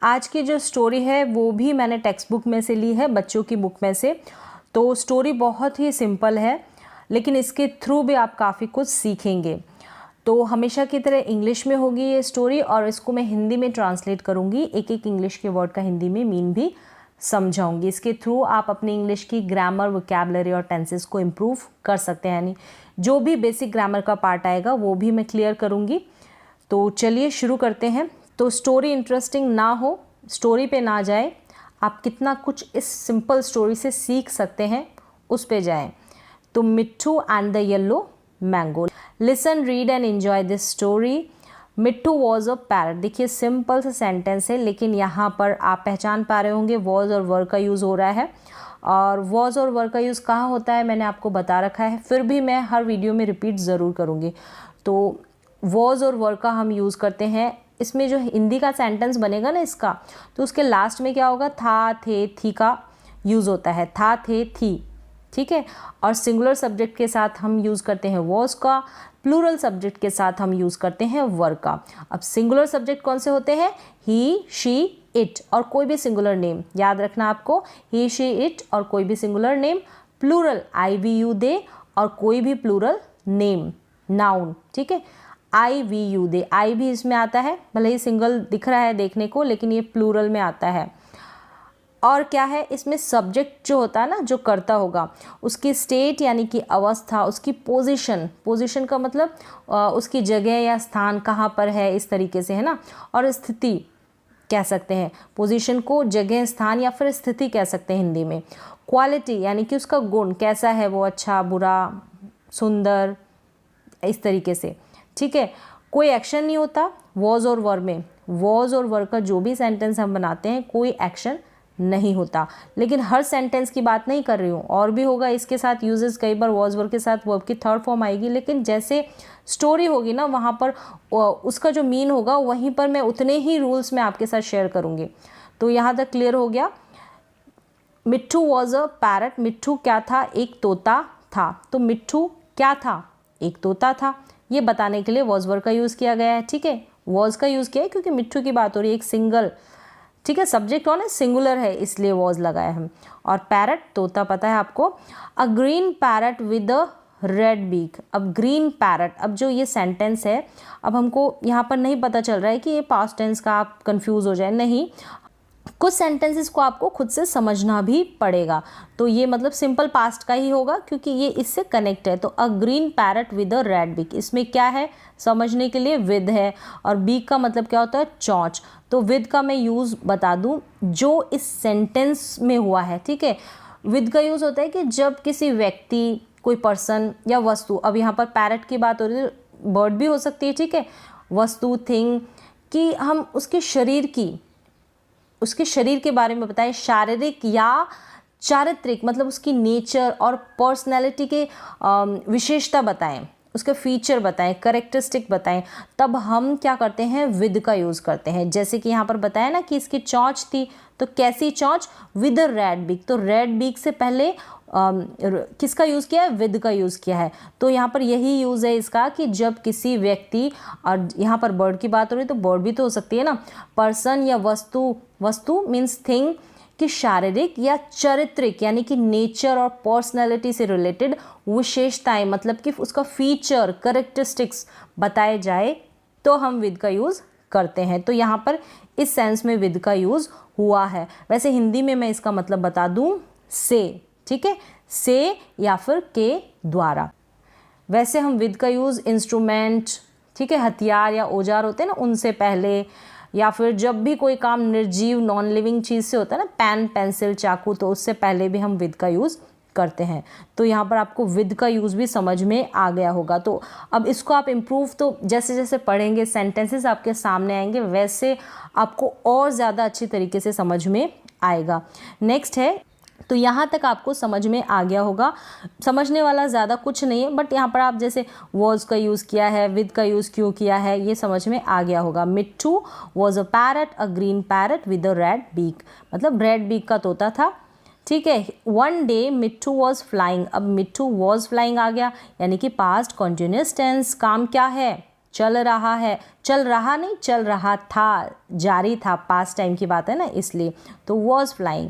आज की जो स्टोरी है वो भी मैंने टेक्स्ट बुक में से ली है, बच्चों की बुक में से। तो स्टोरी बहुत ही सिंपल है, लेकिन इसके थ्रू भी आप काफ़ी कुछ सीखेंगे। तो हमेशा की तरह इंग्लिश में होगी ये स्टोरी, और इसको मैं हिंदी में ट्रांसलेट करूँगी, एक एक इंग्लिश के वर्ड का हिंदी में मीन भी समझाऊंगी। इसके थ्रू आप अपनी इंग्लिश की ग्रामर, वोकैबुलरी और टेंसेस को इम्प्रूव कर सकते हैं। यानी जो भी बेसिक ग्रामर का पार्ट आएगा वो भी मैं क्लियर करूँगी। तो चलिए शुरू करते हैं। तो स्टोरी इंटरेस्टिंग ना हो, स्टोरी पे ना जाए, आप कितना कुछ इस सिंपल स्टोरी से सीख सकते हैं उस पे जाएं। तो मिट्ठू and the yellow mango. Listen, read and enjoy this story. Mitthu was a parrot. देखिए सिंपल सा सेंटेंस है, लेकिन यहाँ पर आप पहचान पा रहे होंगे वॉज और वर का यूज़ हो रहा है। और वॉज और वर का यूज़ कहाँ होता है मैंने आपको बता रखा है, फिर भी मैं हर वीडियो में रिपीट ज़रूर करूँगी। तो वॉज और वर का हम यूज़ करते हैं। इसमें जो हिंदी का सेंटेंस बनेगा ना इसका, तो उसके लास्ट में क्या होगा, था, थे, थी का यूज़ होता है। था, थे, थी, ठीक है। और सिंगुलर सब्जेक्ट के साथ हम यूज़ करते हैं वॉज का, प्लूरल सब्जेक्ट के साथ हम यूज़ करते हैं वर का। अब सिंगुलर सब्जेक्ट कौन से होते हैं, ही, शी, इट और कोई भी सिंगुलर नेम, याद रखना आपको, ही, शी, इट और कोई भी singular name. Plural I, we, you, they और कोई भी प्लूरल नेम, नाउन, ठीक है। आई, वी, यू, दे, आई भी इसमें आता है, भले ही सिंगल दिख रहा है देखने को, लेकिन ये प्लूरल में आता है। और क्या है इसमें, सब्जेक्ट जो होता है ना, जो करता होगा, उसकी स्टेट यानी कि अवस्था, उसकी पोजीशन, पोजीशन का मतलब उसकी जगह या स्थान कहाँ पर है, इस तरीके से है ना। और स्थिति कह सकते हैं, पोजीशन को जगह, स्थान या फिर स्थिति कह सकते हैं हिंदी में। क्वालिटी यानी कि उसका गुण कैसा है, वो अच्छा, बुरा, सुंदर, इस तरीके से, ठीक है। कोई एक्शन नहीं होता वॉज और वर में। वॉज और वर का जो भी सेंटेंस हम बनाते हैं कोई एक्शन नहीं होता, लेकिन हर सेंटेंस की बात नहीं कर रही हूँ, और भी होगा इसके साथ यूजेस। कई बार वॉज वर के साथ वर्ब की थर्ड फॉर्म आएगी, लेकिन जैसे स्टोरी होगी ना वहाँ पर उसका जो मीन होगा वहीं पर मैं उतने ही रूल्स में आपके साथ शेयर करूँगी। तो यहाँ तक क्लियर हो गया। मिट्ठू वॉज अ पैरट। मिट्ठू क्या था, एक तोता था। तो मिट्ठू क्या था, एक तोता था। ये बताने के लिए वॉज वर का यूज़ किया गया है, ठीक है। वॉज का यूज़ किया है क्योंकि मिट्ठू की बात हो रही है, एक सिंगल, ठीक है, सब्जेक्ट कौन है, सिंगुलर है, इसलिए वॉज लगाया हम। और पैरट तोता पता है आपको। A green parrot with a red beak. अब ग्रीन पैरट, अब जो ये सेंटेंस है, अब हमको यहाँ पर नहीं पता चल रहा है कि ये पास्ट टेंस का, आप कंफ्यूज हो जाए, नहीं, कुछ सेंटेंसेस को आपको खुद से समझना भी पड़ेगा। तो ये मतलब सिंपल पास्ट का ही होगा क्योंकि ये इससे कनेक्ट है। तो a green parrot with a red beak, इसमें क्या है समझने के लिए, विद है, और बीक का मतलब क्या होता है, चोंच। तो विद का मैं यूज़ बता दूं जो इस सेंटेंस में हुआ है, ठीक है। विद का यूज़ होता है कि जब किसी व्यक्ति, कोई पर्सन या वस्तु, अब यहाँ पर पैरट की बात हो रही है, बर्ड भी हो सकती है, ठीक है, वस्तु, थिंग, कि हम उसके शरीर के बारे में बताएं, शारीरिक या चारित्रिक मतलब उसकी नेचर और पर्सनैलिटी के विशेषता बताएं, उसके फीचर बताएं, करेक्टरिस्टिक बताएं, तब हम क्या करते हैं, विद का यूज़ करते हैं। जैसे कि यहाँ पर बताया ना कि इसकी चोंच थी, तो कैसी चोंच, विद रेड बीक। तो रेड बीक से पहले किसका यूज़ किया है, विद का यूज़ किया है। तो यहाँ पर यही यूज़ है इसका कि जब किसी व्यक्ति, और यहाँ पर बर्ड की बात हो रही है तो बर्ड भी तो हो सकती है ना, पर्सन या वस्तु, वस्तु मीन्स थिंग, कि शारीरिक या चारित्रिक यानी कि नेचर और पर्सनैलिटी से रिलेटेड विशेषताएं, मतलब कि उसका फीचर, करेक्टरिस्टिक्स बताए जाए, तो हम विद का यूज़ करते हैं। तो यहाँ पर इस सेंस में विद का यूज़ हुआ है। वैसे हिंदी में मैं इसका मतलब बता दूं, से, ठीक है, से या फिर के द्वारा। वैसे हम विद का यूज़ इंस्ट्रूमेंट, ठीक है, हथियार या औजार होते हैं ना, उनसे पहले, या फिर जब भी कोई काम निर्जीव, नॉन लिविंग चीज़ से होता है ना, पेन, पेंसिल, चाकू, तो उससे पहले भी हम विद का यूज़ करते हैं। तो यहाँ पर आपको विद का यूज़ भी समझ में आ गया होगा। तो अब इसको आप इम्प्रूव, तो जैसे जैसे पढ़ेंगे, सेंटेंसेस आपके सामने आएंगे, वैसे आपको और ज़्यादा अच्छी तरीके से समझ में आएगा। नेक्स्ट है, तो यहाँ तक आपको समझ में आ गया होगा। समझने वाला ज़्यादा कुछ नहीं है, बट यहाँ पर आप जैसे वॉज का यूज़ किया है, विद का यूज़ क्यों किया है, ये समझ में आ गया होगा। Mitthu was a parrot, a green parrot with a red beak, मतलब रेड बीक का तोता था, ठीक है। One day Mitthu was flying. अब मिट्ठू वॉज फ्लाइंग आ गया, यानी कि पास्ट कॉन्टिन्यूस टेंस, काम क्या है, चल रहा है, चल रहा नहीं, चल रहा था, जारी था, पास्ट टाइम की बात है ना इसलिए। तो वॉज फ्लाइंग,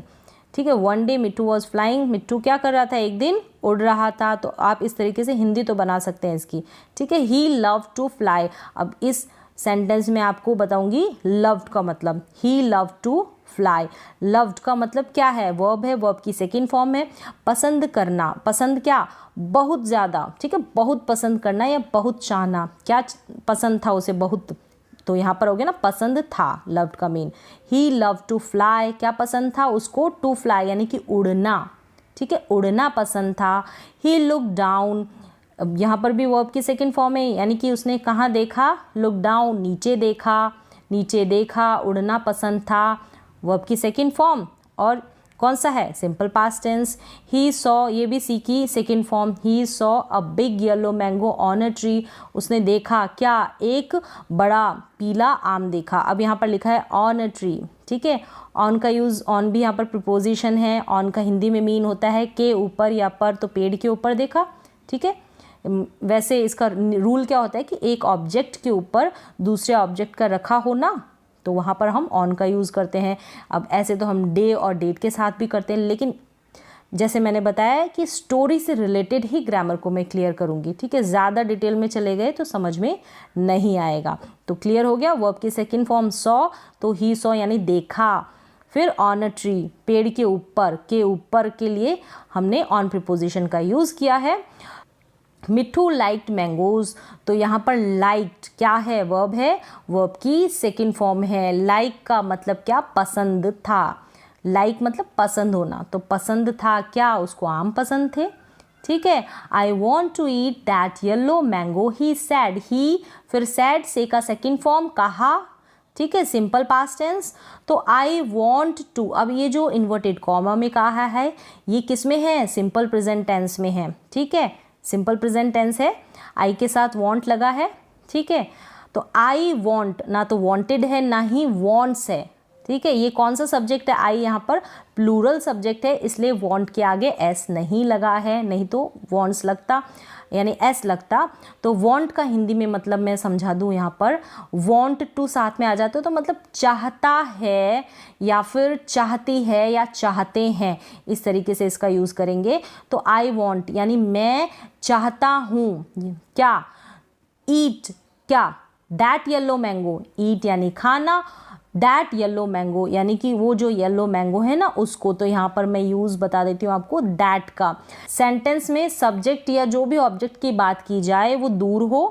ठीक है। One day Mittu was flying, Mittu क्या कर रहा था, एक दिन उड़ रहा था। तो आप इस तरीके से हिंदी तो बना सकते हैं इसकी, ठीक है। ही लव टू फ्लाई। अब इस सेंटेंस में आपको बताऊंगी लव्ड का मतलब। ही लव टू फ्लाई, लव्ड का मतलब क्या है, वर्ब है, वर्ब की सेकंड फॉर्म है। पसंद करना, पसंद क्या, बहुत ज़्यादा, ठीक है, बहुत पसंद करना या बहुत चाहना। क्या पसंद था उसे, बहुत, तो यहाँ पर हो गया ना पसंद था, लव्ड का mean. He love to fly, क्या पसंद था उसको, टू फ्लाई यानी कि उड़ना, ठीक है, उड़ना पसंद था। ही लुक डाउन, अब यहाँ पर भी वर्ब की सेकंड फॉर्म है, यानी कि उसने कहाँ देखा, लुक डाउन, नीचे देखा, नीचे देखा, उड़ना पसंद था, वर्ब की सेकंड फॉर्म। और कौन सा है, simple past tense. He saw, ये भी सी की second form. He saw a big yellow mango on a tree, उसने देखा क्या, एक बड़ा पीला आम देखा। अब यहाँ पर लिखा है ऑन अ ट्री, ठीक है। ऑन का यूज़, ऑन भी यहाँ पर प्रिपोजिशन है। ऑन का हिंदी में मीन होता है के ऊपर या पर, तो पेड़ के ऊपर देखा, ठीक है। वैसे इसका रूल क्या होता है कि एक ऑब्जेक्ट के ऊपर दूसरे ऑब्जेक्ट का रखा होना, तो वहाँ पर हम ऑन का यूज़ करते हैं। अब ऐसे तो हम डे और डेट के साथ भी करते हैं, लेकिन जैसे मैंने बताया कि स्टोरी से रिलेटेड ही ग्रामर को मैं क्लियर करूँगी, ठीक है। ज़्यादा डिटेल में चले गए तो समझ में नहीं आएगा। तो क्लियर हो गया, वर्ब की सेकंड फॉर्म सॉ, तो ही सॉ यानी देखा। फिर ऑन अ ट्री, पेड़ के ऊपर के लिए हमने ऑन प्रीपोजिशन का यूज़ किया है। मिट्ठू लाइक्ड मैंगोज, तो यहाँ पर लाइक्ड क्या है, वर्ब है, वर्ब की सेकंड फॉर्म है। लाइक का मतलब क्या, पसंद था। लाइक मतलब पसंद होना, तो पसंद था क्या, उसको आम पसंद थे, ठीक है। I want to eat that yellow mango, he said, he फिर सैड से का सेकंड फॉर्म कहा, ठीक है, सिंपल पास्ट टेंस। तो आई वॉन्ट टू, अब ये जो इन्वर्टेड कॉमा में कहा है ये किस में है, सिंपल प्रेजेंट टेंस में है, ठीक है, सिंपल प्रेजेंट टेंस है, आई के साथ वॉन्ट लगा है, ठीक है। तो आई वॉन्ट, ना तो वॉन्टेड है ना ही वॉन्ट्स है, ठीक है। ये कौन सा सब्जेक्ट है, आई यहाँ पर प्लूरल सब्जेक्ट है, इसलिए वॉन्ट के आगे एस नहीं लगा है, नहीं तो वॉन्ट्स लगता यानी एस लगता। तो वॉन्ट का हिंदी में मतलब मैं समझा दूँ, यहाँ पर वॉन्ट टू साथ में आ जाते हो तो मतलब चाहता है या फिर चाहती है या चाहते हैं, इस तरीके से इसका यूज़ करेंगे। तो आई वॉन्ट यानी मैं चाहता हूँ क्या, ईट क्या, दैट येलो मैंगो, ईट यानी खाना, दैट येलो मैंगो यानी कि वो जो येलो मैंगो है ना उसको। तो यहाँ पर मैं यूज़ बता देती हूँ आपको, दैट का। सेंटेंस में सब्जेक्ट या जो भी ऑब्जेक्ट की बात की जाए वो दूर हो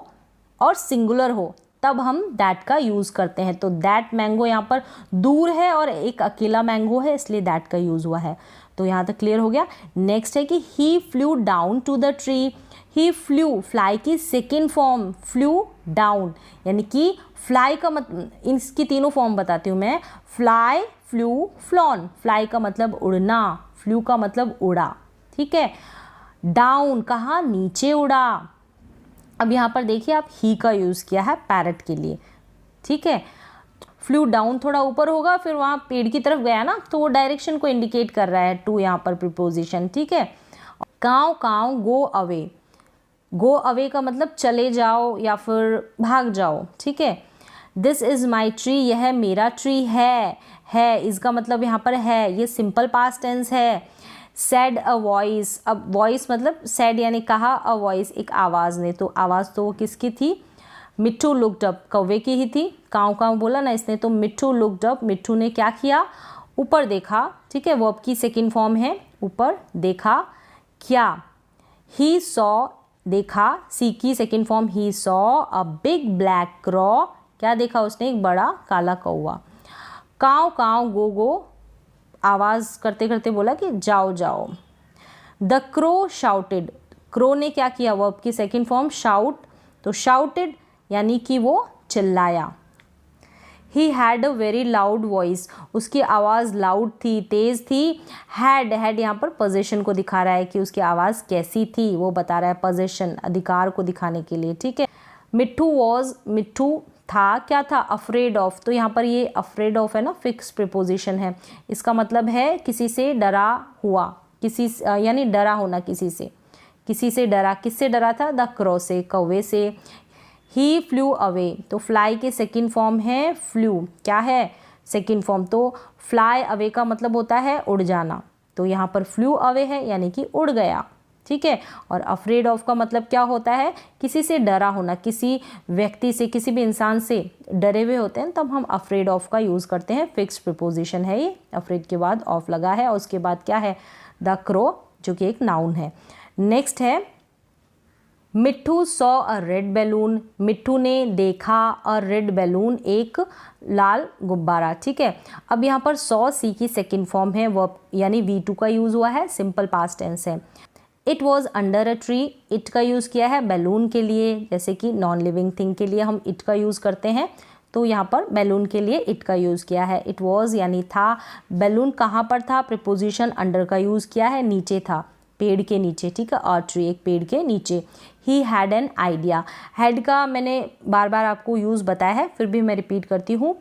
और सिंगुलर हो, तब हम दैट का यूज़ करते हैं। तो दैट मैंगो यहाँ पर दूर है और एक अकेला मैंगो है, इसलिए दैट का यूज़ हुआ है। तो यहाँ तक क्लियर हो गया। नेक्स्ट है कि he flew down to the tree. He flew, fly की सेकेंड फॉर्म, फ्लू डाउन यानी कि फ्लाई का मतलब, इसकी तीनों फॉर्म बताती हूँ मैं, फ्लाई, फ्लू, फ्लॉन। फ्लाई का मतलब उड़ना, फ्लू का मतलब उड़ा, ठीक है। डाउन कहाँ, नीचे उड़ा। अब यहाँ पर देखिए आप ही का यूज़ किया है पैरट के लिए, ठीक है। फ्लू डाउन थोड़ा ऊपर होगा, फिर वहाँ पेड़ की तरफ गया ना, तो वो डायरेक्शन को इंडिकेट कर रहा है, टू यहाँ पर प्रीपोजिशन, ठीक है। काव काव गो अवे, गो अवे का मतलब चले जाओ या फिर भाग जाओ, ठीक है। दिस इज़ माई ट्री, यह मेरा ट्री है, इसका मतलब यहाँ पर है, ये सिंपल पास्ट टेंस है। सेड अ वॉइस, अब वॉइस मतलब सेड यानी कहा, अ वॉइस एक आवाज़ ने, तो आवाज़ तो किसकी थी, मिट्ठू लुक्ड अप, कौवे की ही थी। काव काव बोला ना इसने, तो मिट्ठू लुक्ड अप, मिट्ठू ने क्या किया, ऊपर देखा, ठीक है, वर्ब की सेकंड फॉर्म है, ऊपर देखा क्या। ही सॉ देखा, सी की second form, he saw a big black crow, क्या देखा उसने, एक बड़ा काला कौवा। काव काव गो गो, आवाज़ करते करते बोला कि जाओ जाओ। द क्रो शाउटेड, क्रो ने क्या किया, वर्ब की सेकंड फॉर्म शाउट, तो शाउटेड यानी कि वो चिल्लाया। He had a very loud voice, उसकी आवाज़ लाउड थी, तेज़ थी। हैड यहाँ पर पोजीशन को दिखा रहा है कि उसकी आवाज़ कैसी थी, वो बता रहा है, पोजीशन अधिकार को दिखाने के लिए, ठीक है। मिट्ठू वॉज, मिट्ठू था, क्या था, अफ्रेड ऑफ, तो यहाँ पर ये अफ्रेड ऑफ है ना, फिक्स प्रीपोजिशन है, इसका मतलब है किसी से डरा हुआ, किसी यानी डरा होना किसी से डरा, किससे डरा था, द क्रो से, कौवे से। ही फ्लू अवे, तो फ्लाई के सेकेंड फॉर्म है फ्लू, क्या है सेकेंड फॉर्म, तो फ्लाई अवे का मतलब होता है उड़ जाना, तो यहाँ पर फ्लू अवे है यानी कि उड़ गया, ठीक है। और अफ्रेड ऑफ का मतलब क्या होता है, किसी से डरा होना, किसी व्यक्ति से, किसी भी इंसान से डरे हुए होते हैं तब हम अफ्रेड ऑफ का यूज़ करते हैं। फिक्स्ड प्रीपोजिशन है ये, अफ्रेड के बाद ऑफ लगा है और उसके बाद क्या है द क्रो, जो कि एक नाउन है। नेक्स्ट है मिट्ठू सॉ अ रेड बैलून, मिट्ठू ने देखा अ रेड बैलून, एक लाल गुब्बारा, ठीक है। अब यहाँ पर सॉ सी की सेकेंड फॉर्म है वर्ब यानी V2 का यूज़ हुआ है, सिंपल पास्ट टेंस है। It was under a tree, it का यूज़ किया है बैलून के लिए, जैसे कि नॉन लिविंग थिंग के लिए हम इट का यूज़ करते हैं, तो यहाँ पर बैलून के लिए इट का यूज़ किया है। इट वॉज यानी था, बैलून कहाँ पर था, प्रीपोजिशन अंडर का यूज़ किया है, नीचे था, पेड़ के नीचे, ठीक है, अ ट्री एक पेड़ के नीचे। He had an idea, had का मैंने बार बार आपको यूज़ बताया है, फिर भी मैं रिपीट करती हूँ।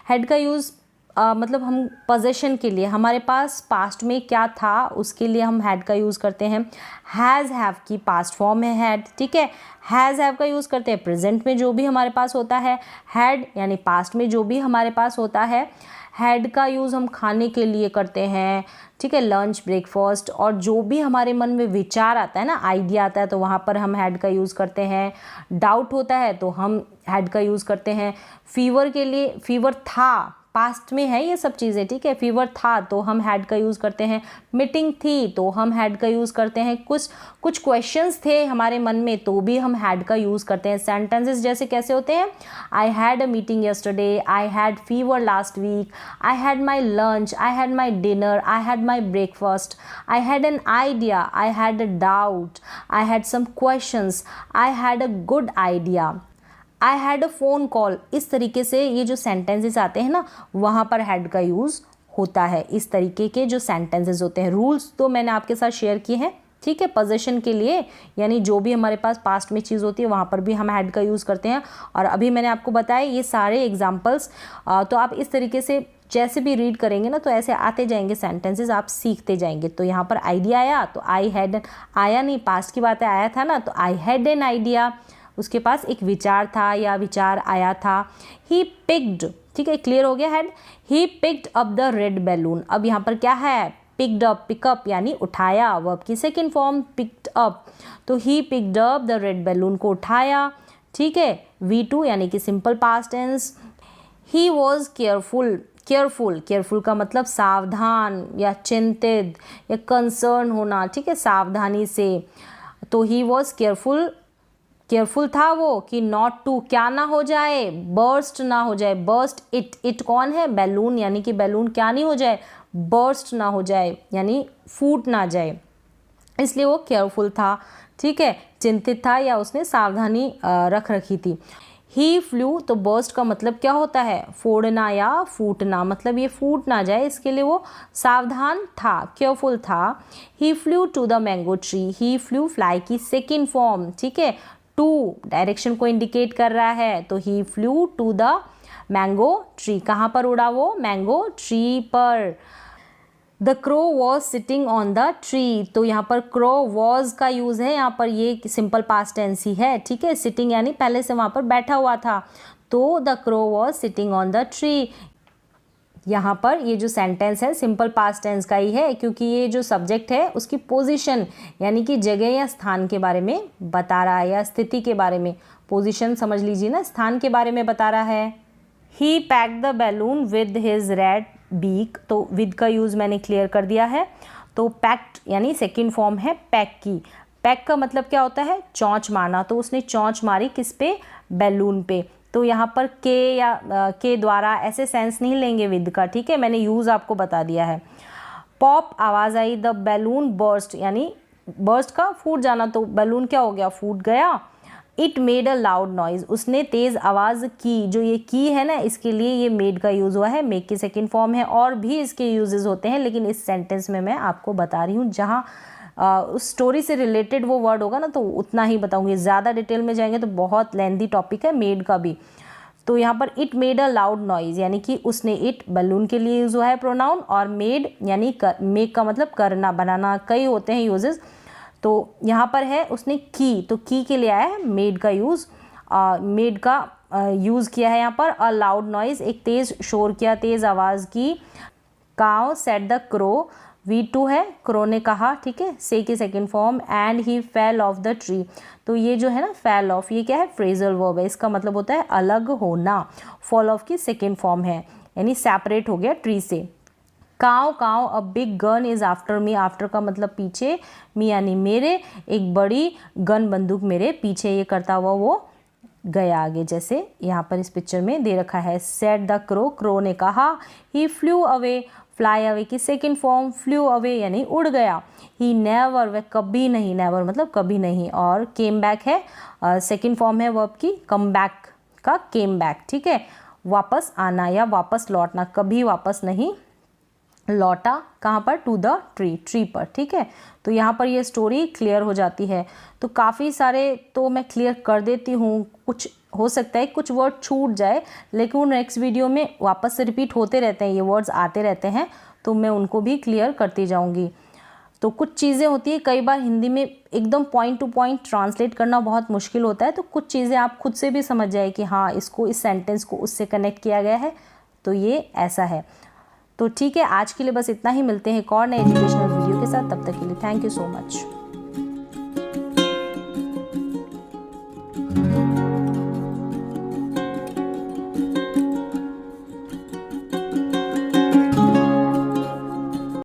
हैड का यूज़ मतलब हम पोजेशन के लिए, हमारे पास पास्ट में क्या था उसके लिए हम हैड का यूज़ करते हैं। हैज़ हैव की पास्ट फॉर्म है हैड, ठीक है। हैज़ हैव का यूज़ करते हैं प्रेजेंट में जो भी हमारे पास होता है, हैड यानी पास्ट में जो भी हमारे पास होता है। हैड का यूज़ हम खाने के लिए करते हैं, ठीक है, लंच ब्रेकफास्ट, और जो भी हमारे मन में विचार आता है ना, आइडिया आता है, तो वहाँ पर हम हैड का यूज़ करते हैं। डाउट होता है तो हम हैड का यूज़ करते हैं। फीवर के लिए, फीवर था, पास्ट में है ये सब चीज़ें, ठीक है, फीवर था तो हम हैड का यूज़ करते हैं। मीटिंग थी तो हम हैड का यूज़ करते हैं। कुछ क्वेश्चंस थे हमारे मन में तो भी हम हैड का यूज़ करते हैं। सेंटेंसेस जैसे कैसे होते हैं, I had a meeting yesterday, I had fever last week, I had my lunch, I had my dinner, I had my breakfast, I had an idea, I had a doubt, I had some questions, I had a good idea, I had a phone call. इस तरीके से ये जो sentences आते हैं ना, वहाँ पर हैड का यूज़ होता है। इस तरीके के जो सेंटेंसेस होते हैं, रूल्स तो मैंने आपके साथ शेयर किए हैं, ठीक है, पोजीशन के लिए, यानी जो भी हमारे पास पास्ट में चीज़ होती है वहाँ पर भी हम हैड का यूज़ करते हैं। और अभी मैंने आपको बताया ये सारे एग्जाम्पल्स, तो आप इस तरीके से जैसे भी रीड करेंगे ना तो ऐसे आते जाएंगे सेंटेंसेस, आप सीखते जाएंगे। तो यहाँ पर आइडिया आया तो आई हैड, आया नहीं पास्ट की बात है, आया था ना, तो आई हैड एन आइडिया, उसके पास एक विचार था या विचार आया था। ही पिक्ड, ठीक है, क्लियर हो गया had. He picked up the red balloon, अब यहाँ पर क्या है, पिक्ड अप, पिकअप यानी उठाया, वर्ब की सेकेंड फॉर्म पिक्ड अप, तो he picked up the red balloon को उठाया, ठीक है, V2 यानी कि simple past tense. He was careful, careful का मतलब सावधान या चिंतित या कंसर्न होना, ठीक है, सावधानी से, तो ही वॉज केयरफुल था वो कि नॉट टू, क्या ना हो जाए, बर्स्ट ना हो जाए, बर्स्ट इट कौन है, बैलून, यानी कि बैलून क्या नहीं हो जाए, बर्स्ट ना हो जाए यानी फूट ना जाए, इसलिए वो केयरफुल था, ठीक है, चिंतित था या उसने सावधानी रख रखी थी। ही फ्लू, तो बर्स्ट का मतलब क्या होता है, फोड़ना या फूटना, मतलब ये फूट ना जाए इसके लिए वो सावधान था, केयरफुल था। He flew to the mango tree, he flew fly की सेकेंड फॉर्म, ठीक है, टू डायरेक्शन को इंडिकेट कर रहा है, तो he flew to the mango tree, कहाँ पर उड़ा वो, मैंगो ट्री पर। The crow was sitting on the tree, तो यहाँ पर क्रो वॉज का यूज़ है, यहाँ पर ये सिंपल पास्ट टेंस ही है, ठीक है, सिटिंग यानी पहले से वहाँ पर बैठा हुआ था, तो the crow was sitting on the tree. यहाँ पर ये जो सेंटेंस है सिंपल पास्ट टेंस का ही है, क्योंकि ये जो सब्जेक्ट है उसकी पोजीशन यानी कि जगह या स्थान के बारे में बता रहा है, या स्थिति के बारे में, पोजीशन समझ लीजिए ना, स्थान के बारे में बता रहा है। He packed the balloon with his red beak, तो विद का यूज़ मैंने क्लियर कर दिया है, तो पैक्ड यानी सेकेंड फॉर्म है पैक की। पैक का मतलब क्या होता है, चोंच मारना, तो उसने चोंच मारी किस पे, बैलून पे, तो यहाँ पर के या के द्वारा ऐसे सेंस नहीं लेंगे विद का, ठीक है, मैंने यूज़ आपको बता दिया है। पॉप आवाज़ आई, द बैलून बर्स्ट, यानी बर्स्ट का फूट जाना, तो बैलून क्या हो गया, फूट गया। It made a loud noise, उसने तेज़ आवाज़ की, जो ये की है ना इसके लिए ये मेड का यूज़ हुआ है, मेक की सेकेंड फॉर्म है, और भी इसके यूजेस होते हैं, लेकिन इस सेंटेंस में मैं आपको बता रही हूँ, जहाँ उस स्टोरी से रिलेटेड वो वर्ड होगा ना तो उतना ही बताऊंगी, ज़्यादा डिटेल में जाएंगे तो बहुत लेंथी टॉपिक है मेड का भी। तो यहाँ पर it made a loud noise यानी कि उसने, इट बैलून के लिए यूज़ हुआ है प्रोनाउन, और मेड यानी मेक का मतलब करना, बनाना, कई होते हैं यूजेस, तो यहाँ पर है उसने की, तो की के लिए आया है मेड का यूज़, मेड का यूज़ किया है यहाँ पर। अ लाउड नॉइज़, एक तेज़ शोर किया, तेज़ आवाज़ की। Cow said the crow, V2 है, क्रो ने कहा, ठीक है, से की second form. And he fell off the tree, तो ये जो है ना फेल ऑफ, ये क्या है, फ्रेजल वर्ब है, इसका मतलब होता है अलग होना। फॉल ऑफ की सेकेंड फॉर्म है, यानी सेपरेट हो गया ट्री से। काव काव a big gun is after me, after का मतलब पीछे, मी यानी मेरे, एक बड़ी गन बंदूक मेरे पीछे, ये करता हुआ वो गया आगे, जैसे यहाँ पर इस पिक्चर में दे रखा है। सेड द क्रो, क्रो ने कहा। ही फ्लू अवे, फ्लाई अवे की सेकेंड फॉर्म, फ्लू अवे यानी उड़ गया। ही नेवर, वह कभी नहीं, नेवर मतलब कभी नहीं। और केम बैक है, सेकेंड फॉर्म है वर्ब की, कम बैक का केम बैक, ठीक है, वापस आना या वापस लौटना, कभी वापस नहीं लौटा। कहाँ पर, टू द ट्री, ट्री पर, ठीक है। तो यहाँ पर ये स्टोरी क्लियर हो जाती है। तो काफ़ी सारे तो मैं क्लियर कर देती हूँ, कुछ हो सकता है कुछ वर्ड छूट जाए, लेकिन वो नेक्स्ट वीडियो में वापस से रिपीट होते रहते हैं, ये वर्ड्स आते रहते हैं, तो मैं उनको भी क्लियर करती जाऊँगी। तो कुछ चीज़ें होती है, कई बार हिंदी में एकदम पॉइंट टू पॉइंट ट्रांसलेट करना बहुत मुश्किल होता है, तो कुछ चीज़ें आप खुद से भी समझ जाए कि हाँ, इसको, इस सेंटेंस को उससे कनेक्ट किया गया है, तो ये ऐसा है। तो ठीक है, आज के लिए बस इतना ही, मिलते हैं एक और नए एजुकेशनल वीडियो के साथ, तब तक के लिए थैंक यू सो मच।